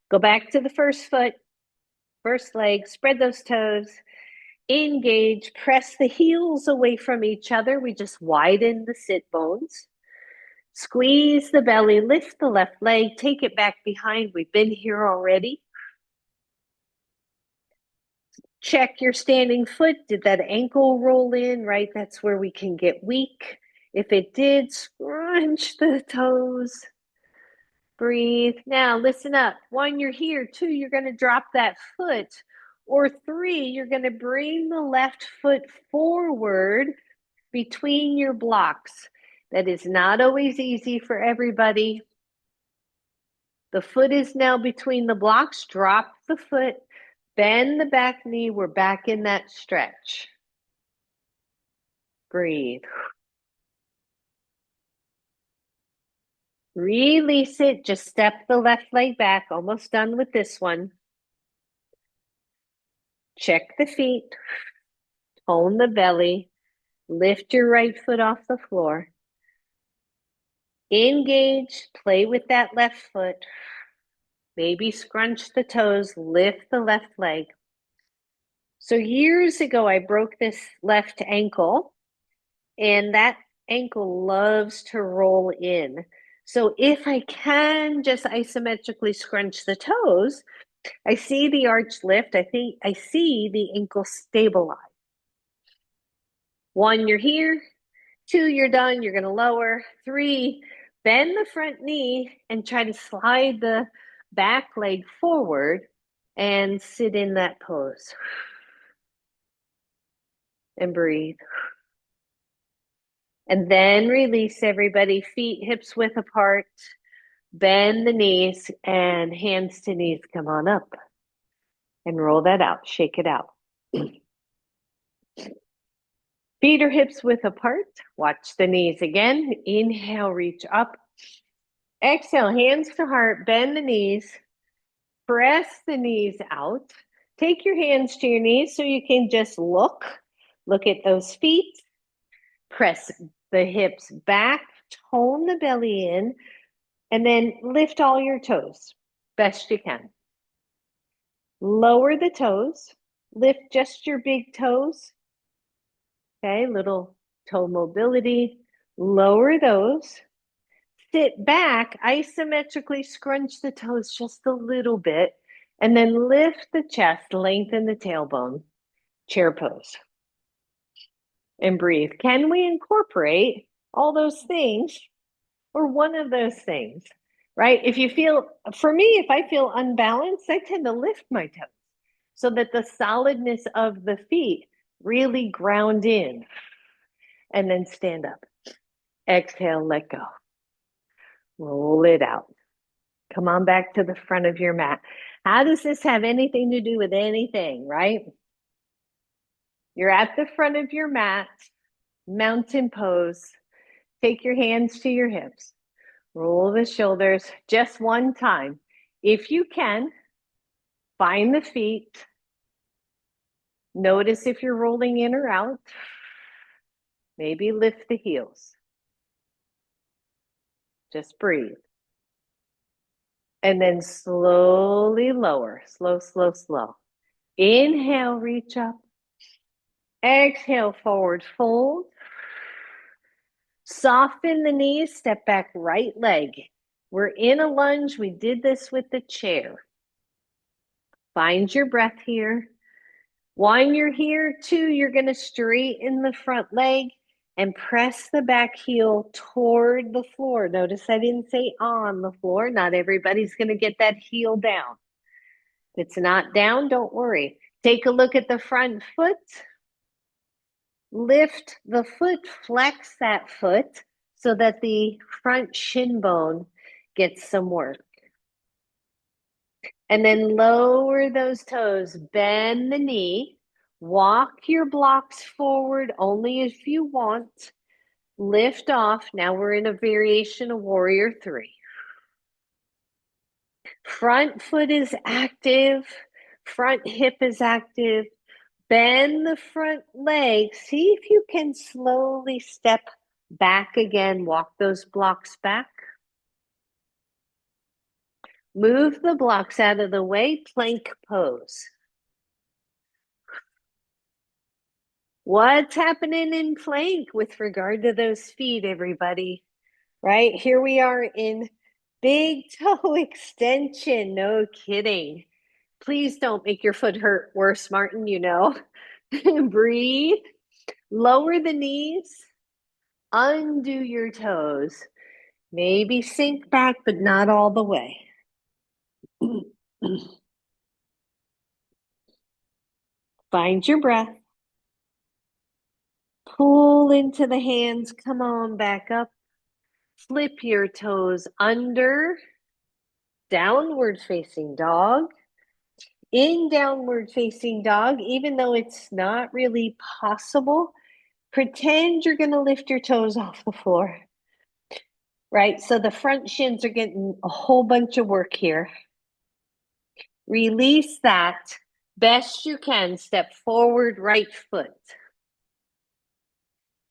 Go back to the first foot, first leg, spread those toes, engage, press the heels away from each other. We just widen the sit bones. Squeeze the belly, lift the left leg, take it back behind. We've been here already. Check your standing foot. Did that ankle roll in, right? That's where we can get weak. If it did, scrunch the toes. Breathe. Now listen up. 1, you're here. 2, you're going to drop that foot. Or 3, you're going to bring the left foot forward between your blocks. That is not always easy for everybody. The foot is now between the blocks. Drop the foot. Bend the back knee. We're back in that stretch. Breathe. Release it. Just step the left leg back. Almost done with this one. Check the feet. Tone the belly. Lift your right foot off the floor. Engage. Play with that left foot. Maybe scrunch the toes. Lift the left leg. So years ago, I broke this left ankle, and that ankle loves to roll in. So if I can just isometrically scrunch the toes, I see the arch lift. I think I see the ankle stabilize. 1, you're here. 2, you're done. You're going to lower. 3, bend the front knee and try to slide the back leg forward and sit in that pose. And breathe. And then release everybody. Feet hips width apart. Bend the knees and hands to knees. Come on up. And roll that out. Shake it out. Feet or hips width apart. Watch the knees again. Inhale, reach up. Exhale, hands to heart. Bend the knees. Press the knees out. Take your hands to your knees so you can just look. Look at those feet. Press the hips back. Tone the belly in. And then lift all your toes best you can. Lower the toes. Lift just your big toes. Okay, little toe mobility. Lower those. Sit back, isometrically scrunch the toes just a little bit, and then lift the chest, lengthen the tailbone, chair pose. And breathe. Can we incorporate all those things or one of those things, right? If you feel, for me, if I feel unbalanced, I tend to lift my toes so that the solidness of the feet really ground in, and then stand up. Exhale, let go. Roll it out. Come on back to the front of your mat. How does this have anything to do with anything, right? You're at the front of your mat, mountain pose. Take your hands to your hips. Roll the shoulders just one time. If you can, find the feet. Notice if you're rolling in or out. Maybe lift the heels. Just breathe. And then slowly lower. Slow, slow, slow. Inhale, reach up. Exhale, forward fold. Soften the knees, step back right leg. We're in a lunge. We did this with the chair. Find your breath here. 1, you're here. 2, you're going to straighten the front leg and press the back heel toward the floor. Notice I didn't say on the floor. Not everybody's going to get that heel down. If it's not down, don't worry. Take a look at the front foot. Lift the foot, flex that foot so that the front shin bone gets some work. And then lower those toes, bend the knee, walk your blocks forward only if you want. Lift off. Now we're in a variation of Warrior Three. Front foot is active. Front hip is active. Bend the front leg. See if you can slowly step back again. Walk those blocks back. Move the blocks out of the way. Plank pose. What's happening in plank with regard to those feet, everybody? Right? Here we are in big toe extension. No kidding. Please don't make your foot hurt worse, Martin, you know. Breathe. Lower the knees. Undo your toes. Maybe sink back, but not all the way. Find your breath. Pull into the hands. Come on back up. Flip your toes under. Downward facing dog. In downward facing dog, even though it's not really possible, pretend you're going to lift your toes off the floor. Right? So the front shins are getting a whole bunch of work here. Release that best you can. Step forward, right foot.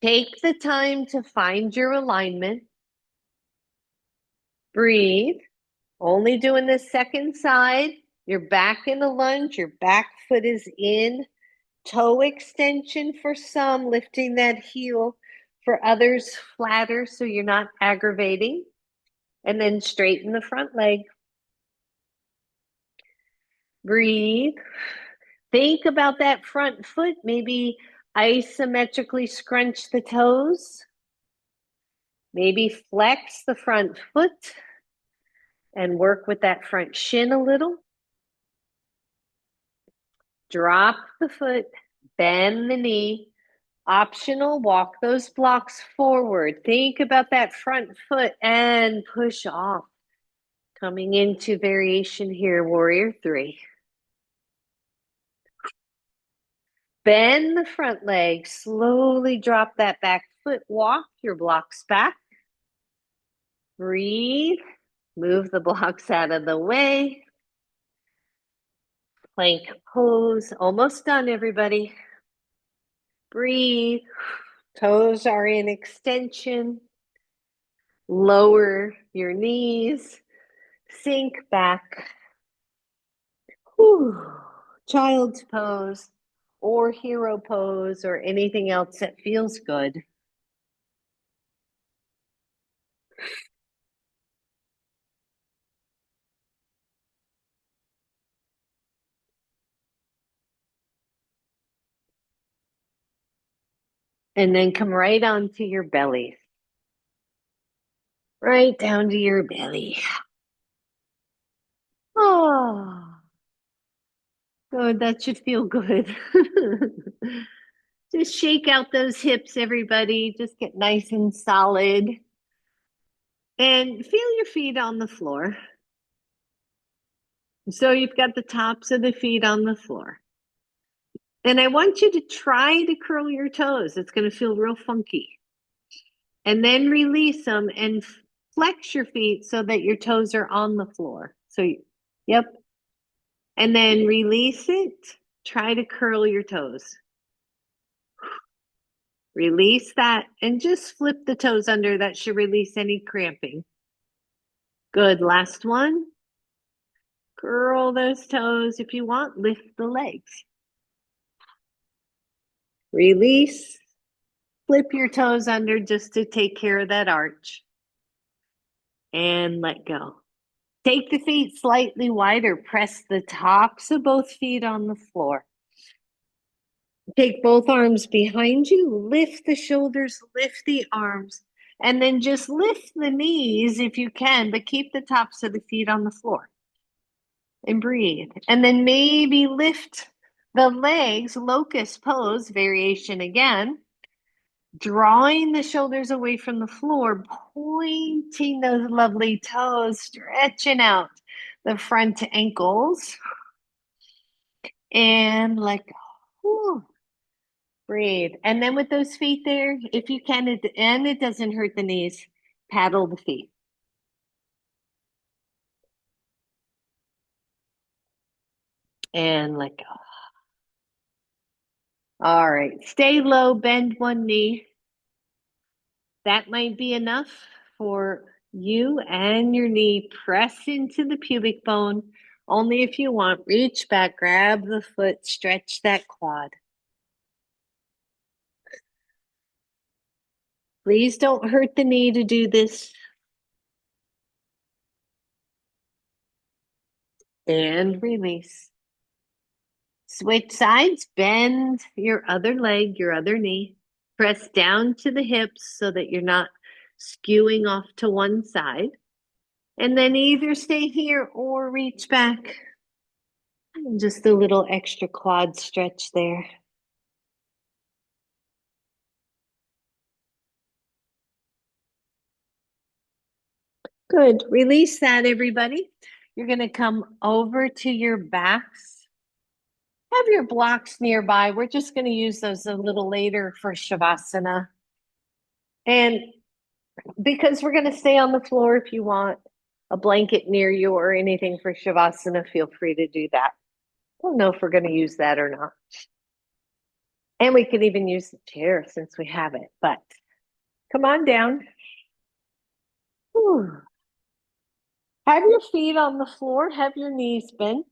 Take the time to find your alignment. Breathe. Only doing the second side. You're back in the lunge. Your back foot is in. Toe extension for some, lifting that heel. For others, flatter so you're not aggravating. And then straighten the front leg. Breathe. Think about that front foot. Maybe isometrically scrunch the toes. Maybe flex the front foot and work with that front shin a little. Drop the foot, bend the knee. Optional, walk those blocks forward. Think about that front foot and push off. Coming into variation here, Warrior Three. Bend the front leg, slowly drop that back foot, walk your blocks back. Breathe, move the blocks out of the way. Plank pose, almost done, everybody. Breathe, toes are in extension. Lower your knees, sink back. Whew. Child's pose or hero pose or anything else that feels good. And then come right onto your belly. Right down to your belly. Oh, good. That should feel good. Just shake out those hips, everybody. Just get nice and solid. And feel your feet on the floor. So you've got the tops of the feet on the floor. And I want you to try to curl your toes. It's going to feel real funky. And then release them and flex your feet so that your toes are on the floor. So, yep. And then release it. Try to curl your toes. Release that and just flip the toes under. That should release any cramping. Good. Last one. Curl those toes. If you want, lift the legs. Release. Flip your toes under just to take care of that arch. And let go. Take the feet slightly wider. Press the tops of both feet on the floor. Take both arms behind you. Lift the shoulders, lift the arms, and then just lift the knees if you can, but keep the tops of the feet on the floor. And breathe. And then maybe lift the legs, locust pose, variation again. Drawing the shoulders away from the floor, pointing those lovely toes, stretching out the front ankles. And let go. Whew. Breathe. And then with those feet there, if you can, and it doesn't hurt the knees, paddle the feet. And let go. All right. Stay low, bend one knee. That might be enough for you and your knee. Press into the pubic bone. Only if you want. Reach back, grab the foot, stretch that quad. Please don't hurt the knee to do this. And release. Switch sides, bend your other leg, your other knee. Press down to the hips so that you're not skewing off to one side. And then either stay here or reach back. And just a little extra quad stretch there. Good. Release that, everybody. You're going to come over to your backs. Have your blocks nearby. We're just going to use those a little later for Shavasana. And because we're going to stay on the floor, if you want a blanket near you or anything for Shavasana, feel free to do that. I don't know if we're going to use that or not. And we could even use the chair since we have it, but come on down. Whew. Have your feet on the floor, have your knees bent.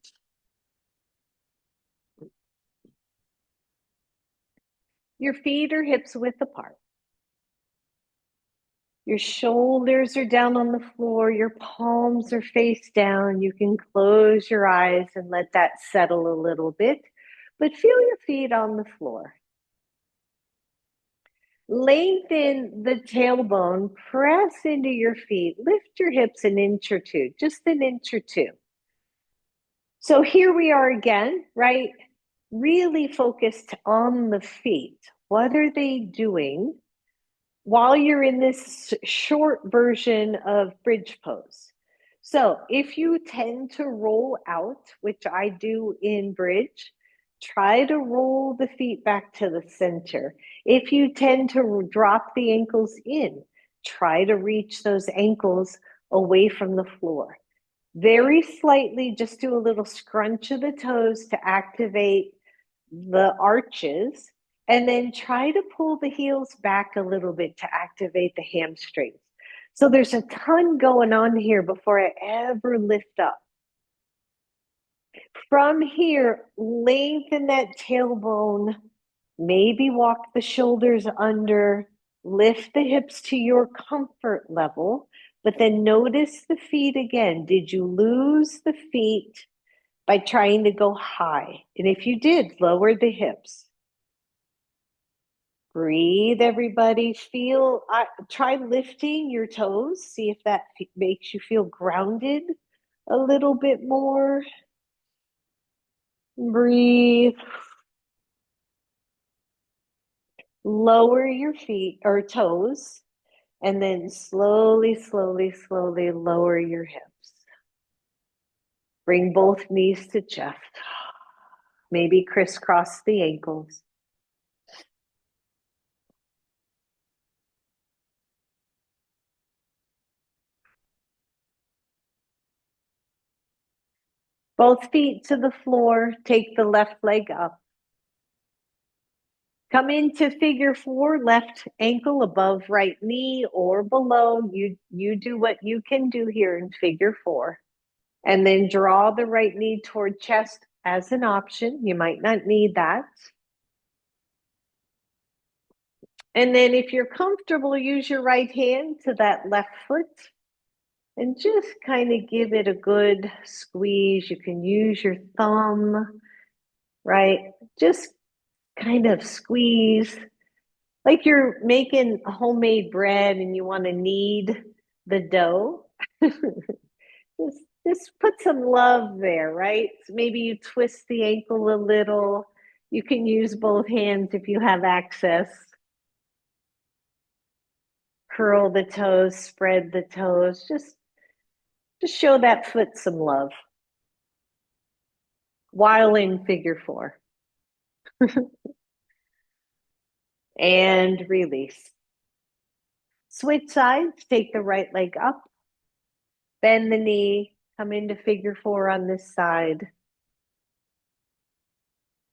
Your feet are hips width apart. Your shoulders are down on the floor. Your palms are face down. You can close your eyes and let that settle a little bit, but feel your feet on the floor. Lengthen the tailbone, press into your feet, lift your hips an inch or two, just an inch or two. So here we are again, right? Really focused on the feet. What are they doing while you're in this short version of bridge pose? So if you tend to roll out, which I do in bridge, try to roll the feet back to the center. If you tend to drop the ankles in, try to reach those ankles away from the floor. Very slightly, just do a little scrunch of the toes to activate the arches, and then try to pull the heels back a little bit to activate the hamstrings. So there's a ton going on here before I ever lift up. From here, lengthen that tailbone, maybe walk the shoulders under, lift the hips to your comfort level, but then notice the feet again. Did you lose the feet by trying to go high? And if you did, lower the hips. Breathe, everybody. Feel, try lifting your toes. See if that makes you feel grounded a little bit more. Breathe. Lower your feet or toes, and then slowly, slowly, slowly lower your hips. Bring both knees to chest. Maybe crisscross the ankles. Both feet to the floor. Take the left leg up. Come into figure four, left ankle above right knee or below. You do what you can do here in figure four. And then draw the right knee toward chest as an option. You might not need that. And then if you're comfortable, use your right hand to that left foot and just kind of give it a good squeeze. You can use your thumb, right? Just kind of squeeze like you're making homemade bread and you want to knead the dough. just put some love there, right? So maybe you twist the ankle a little. You can use both hands if you have access. Curl the toes, spread the toes. Just show that foot some love while in figure four. and release. Switch sides, take the right leg up, bend the knee, come into figure four on this side,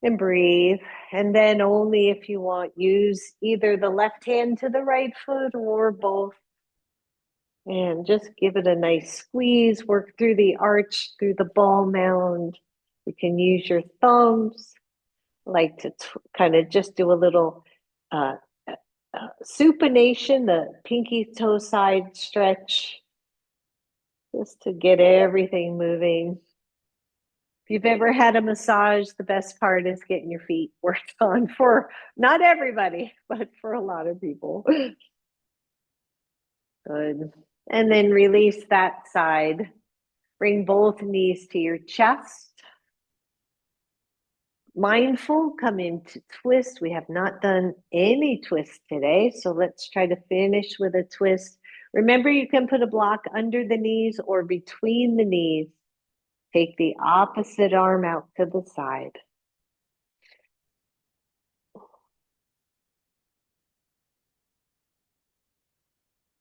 and breathe. And then only if you want, use either the left hand to the right foot or both. And just give it a nice squeeze, work through the arch, through the ball mound. You can use your thumbs, like to kind of just do a little uh, supination, the pinky toe side stretch, just to get everything moving. If you've ever had a massage, the best part is getting your feet worked on for not everybody, but for a lot of people. Good. And then release that side. Bring both knees to your chest. Mindful, come into twist. We have not done any twist today, so let's try to finish with a twist. Remember, you can put a block under the knees or between the knees. Take the opposite arm out to the side.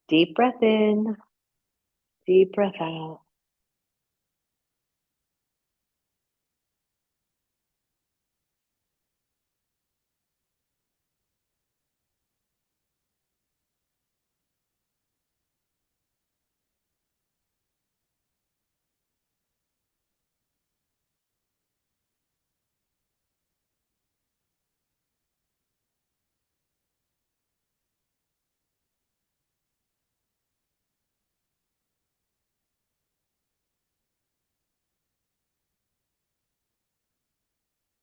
Deep breath in, deep breath out.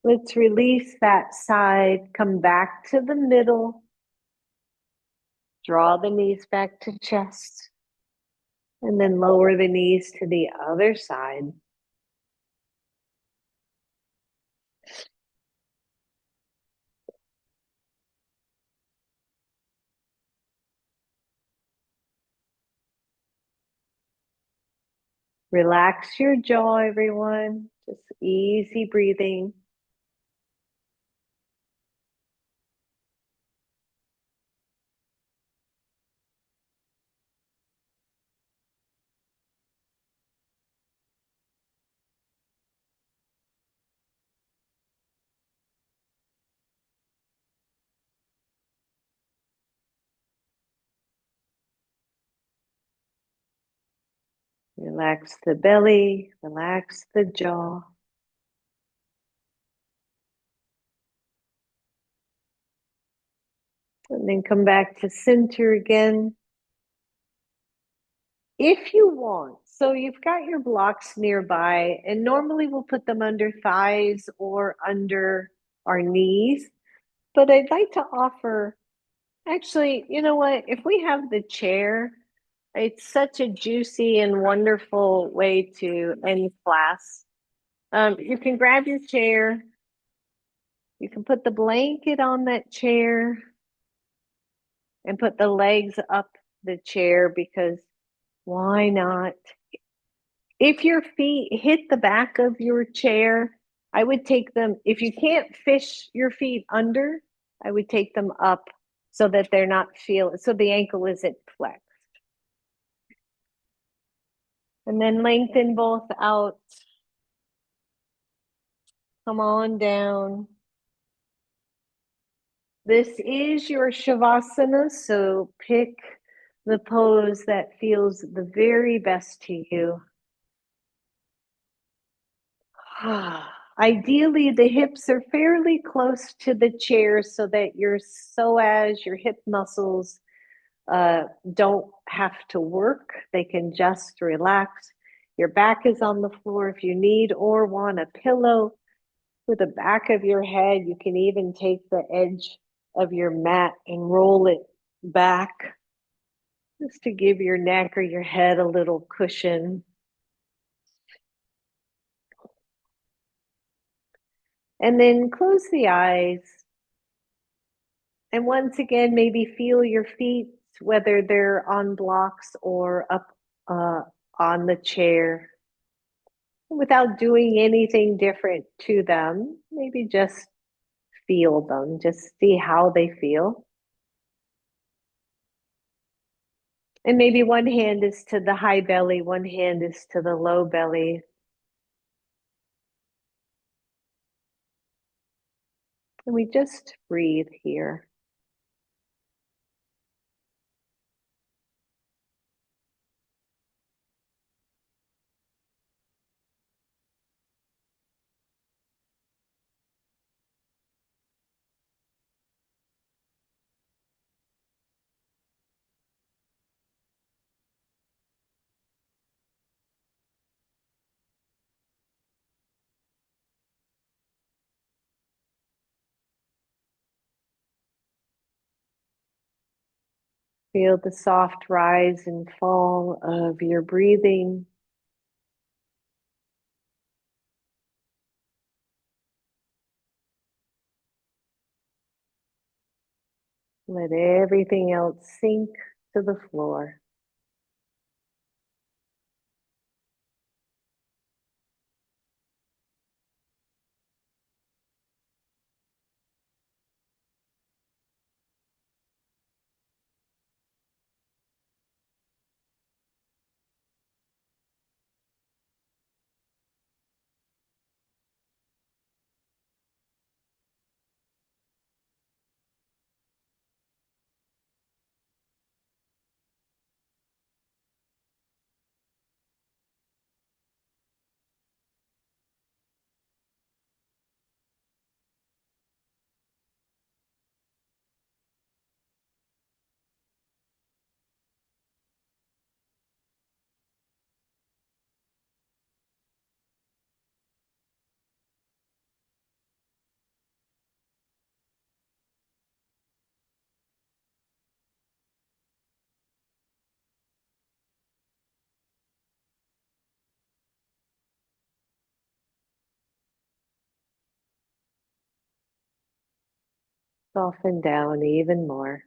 Let's release that side, come back to the middle. Draw the knees back to chest. And then lower the knees to the other side. Relax your jaw, everyone. Just easy breathing. Relax the belly, relax the jaw. And then come back to center again. If you want, so you've got your blocks nearby, and normally we'll put them under thighs or under our knees. But I'd like to offer, actually, you know what? If we have the chair, it's such a juicy and wonderful way to end class. You can grab your chair. You can put the blanket on that chair and put the legs up the chair because why not? If your feet hit the back of your chair, I would take them, if you can't fish your feet under, I would take them up so that they're not so the ankle isn't flexed. And then lengthen both out. Come on down. This is your Shavasana, so pick the pose that feels the very best to you. Ideally, the hips are fairly close to the chair so that your psoas, your hip muscles, don't have to work. They can just relax. Your back is on the floor if you need or want a pillow for the back of your head. You can even take the edge of your mat and roll it back just to give your neck or your head a little cushion. And then close the eyes. And once again, maybe feel your feet, whether they're on blocks or up on the chair, without doing anything different to them. Maybe just feel them, just see how they feel. And maybe one hand is to the high belly, one hand is to the low belly. And we just breathe here. Feel the soft rise and fall of your breathing. Let everything else sink to the floor. Soften down even more.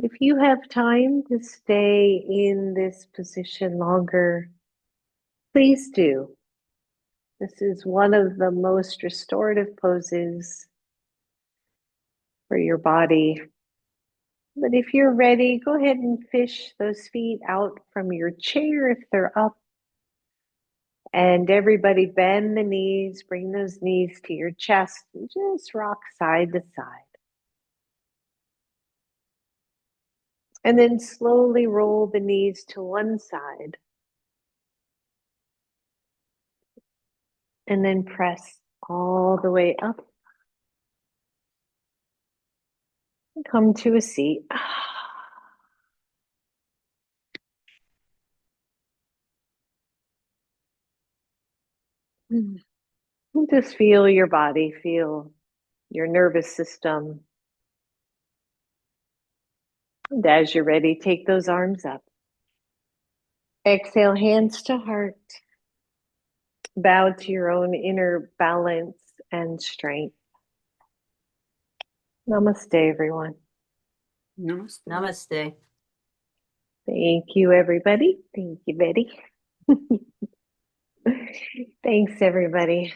If you have time to stay in this position longer, please do. This is one of the most restorative poses for your body. But if you're ready, go ahead and fish those feet out from your chair if they're up. And everybody bend the knees, bring those knees to your chest, and just rock side to side. And then slowly roll the knees to one side. and then press all the way up. Come to a seat. Just feel your body, feel your nervous system. And as you're ready, take those arms up. Exhale, hands to heart. Bow to your own inner balance and strength. Namaste, everyone. Namaste. Namaste. Thank you, everybody. Thank you, Betty. Thanks, everybody.